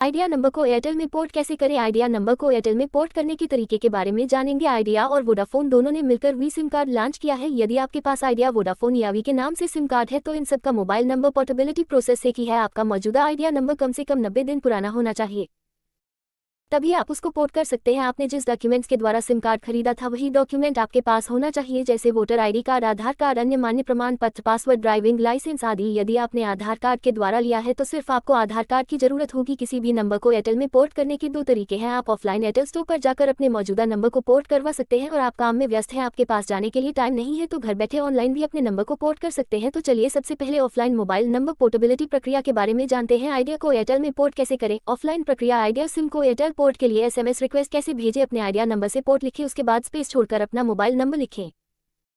Idea number को Airtel में port कैसे करें। आइडिया नंबर को एयरटेल में पोर्ट करने के तरीके के बारे में जानेंगे। आइडिया और वोडाफोन दोनों ने मिलकर वी सिम कार्ड लॉन्च किया है। यदि आपके पास आइडिया, वोडाफोन या वी के नाम से सिम कार्ड है तो इन सब का मोबाइल नंबर पोर्टेबिलिटी प्रोसेस से की है। आपका मौजूदा आइडिया नंबर कम से कम 90 दिन पुराना होना चाहिए, तभी आप उसको पोर्ट कर सकते हैं। आपने जिस डॉक्यूमेंट्स के द्वारा सिम कार्ड खरीदा था वही डॉक्यूमेंट आपके पास होना चाहिए, जैसे वोटर आईडी कार्ड, आधार कार्ड, अन्य मान्य प्रमाण पत्र, पासवर्ड, ड्राइविंग लाइसेंस आदि। यदि आपने आधार कार्ड के द्वारा लिया है तो सिर्फ आपको आधार कार्ड की जरूरत होगी। किसी भी नंबर को एयरटेल में पोर्ट करने के दो तरीके हैं। आप ऑफलाइन एयरटेल स्टोर पर जाकर अपने मौजूदा नंबर को पोर्ट करवा सकते हैं, और आप काम में व्यस्त हैं, आपके पास जाने के लिए टाइम नहीं है, तो घर बैठे ऑनलाइन भी अपने नंबर को पोर्ट कर सकते हैं। तो चलिए सबसे पहले ऑफलाइन मोबाइल नंबर पोर्टेबिलिटी प्रक्रिया के बारे में जानते हैं। आइडिया को एयरटेल में पोर्ट कैसे करें। ऑफलाइन प्रक्रिया। आइडिया सिम को एयरटेल पोर्ट के लिए SMS रिक्वेस्ट कैसे भेजें। अपने आइडिया नंबर से पोर्ट लिखें, उसके बाद स्पेस छोड़कर अपना मोबाइल नंबर लिखें,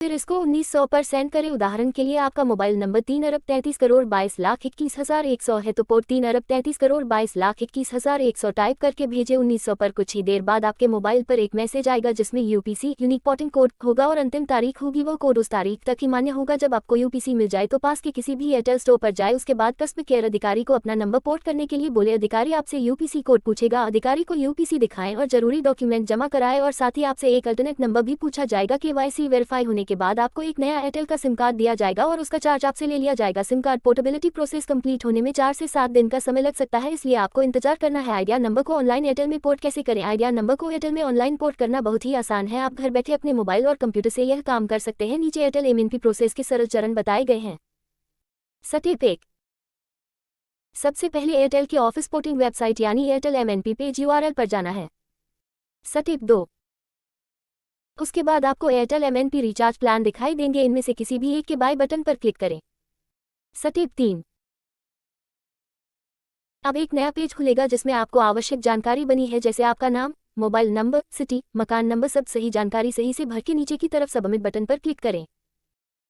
फिर इसको 1900 पर सेंड करें। उदाहरण के लिए आपका मोबाइल नंबर 3,33,22,21,100 है तो पोर्ट 3,33,22,21,100 टाइप करके भेजें 1900 पर। कुछ ही देर बाद आपके मोबाइल पर एक मैसेज आएगा जिसमें UPC यूनिक पोर्टिंग कोड होगा और अंतिम तारीख होगी। वो कोड उस तारीख तक ही मान्य होगा। जब आपको UPC मिल जाए तो पास के किसी भी एयरटेल स्टोर पर जाए, उसके बाद कस्टमर केयर अधिकारी को अपना नंबर पोर्ट करने के लिए बोले। अधिकारी आपसे UPC कोड पूछेगा, अधिकारी को UPC दिखाएं और जरूरी डॉक्यूमेंट जमा कराएं, और साथ ही आपसे एक अल्टरनेट नंबर भी पूछा जाएगा। KYC वेरीफाई होने के बाद आपको एक नया एयरटेल का सिम कार्ड दिया जाएगा और उसका चार्ज आपसे ले लिया जाएगा। SIM card portability process complete होने में 4 से 7 दिन का समय लग सकता है, इसलिए आपको इंतजार करना है। आइडिया नंबर को ऑनलाइन एयरटेल में पोर्ट कैसे करें। आइडिया नंबर को एयरटेल में ऑनलाइन पोर्ट करना बहुत ही आसान है। आप घर बैठे अपने मोबाइल और कंप्यूटर से यह काम कर सकते हैं। नीचे एयरटेल MNP प्रोसेस के सरल चरण बताए गए हैं। स्टेप 1, सबसे पहले एयरटेल की ऑफिस पोर्टिंग वेबसाइट यानी एयरटेल MNP पेज URL पर जाना है। स्टेप 2, उसके बाद आपको एयरटेल MNP रिचार्ज प्लान दिखाई देंगे, इनमें से किसी भी एक के बाय बटन पर क्लिक करें। स्टेप 3, अब एक नया पेज खुलेगा जिसमें आपको आवश्यक जानकारी बनी है, जैसे आपका नाम, मोबाइल नंबर, सिटी, मकान नंबर, सब सही जानकारी सही से भर के नीचे की तरफ सबमिट बटन पर क्लिक करें।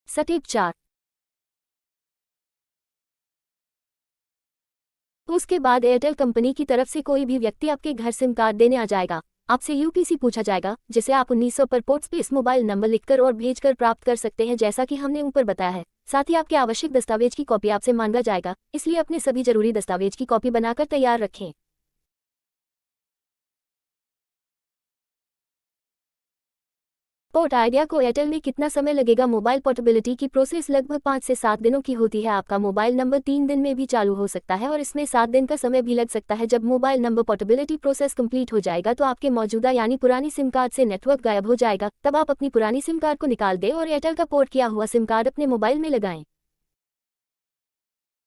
स्टेप 4, उसके बाद एयरटेल कंपनी की तरफ से कोई भी व्यक्ति आपके घर सिम कार्ड देने आ जाएगा। आपसे UPC पूछा जाएगा, जिसे आप 1900 पर पोर्ट स्पेस मोबाइल नंबर लिखकर और भेजकर प्राप्त कर सकते हैं, जैसा कि हमने ऊपर बताया है। साथ ही आपके आवश्यक दस्तावेज की कॉपी आपसे मांगा जाएगा, इसलिए अपने सभी जरूरी दस्तावेज की कॉपी बनाकर तैयार रखें। पोर्ट। आइडिया को एयरटेल में कितना समय लगेगा। मोबाइल पोर्टेबिलिटी की प्रोसेस लगभग 5 से 7 दिनों की होती है। आपका मोबाइल नंबर 3 दिन में भी चालू हो सकता है और इसमें 7 दिन का समय भी लग सकता है। जब mobile number portability process complete हो जाएगा तो आपके मौजूदा यानी पुरानी सिम कार्ड से नेटवर्क गायब हो जाएगा। तब आप अपनी पुरानी सिम कार्ड को निकाल दें और एयरटेल का पोर्ट किया हुआ सिम कार्ड अपने मोबाइल में लगाएं।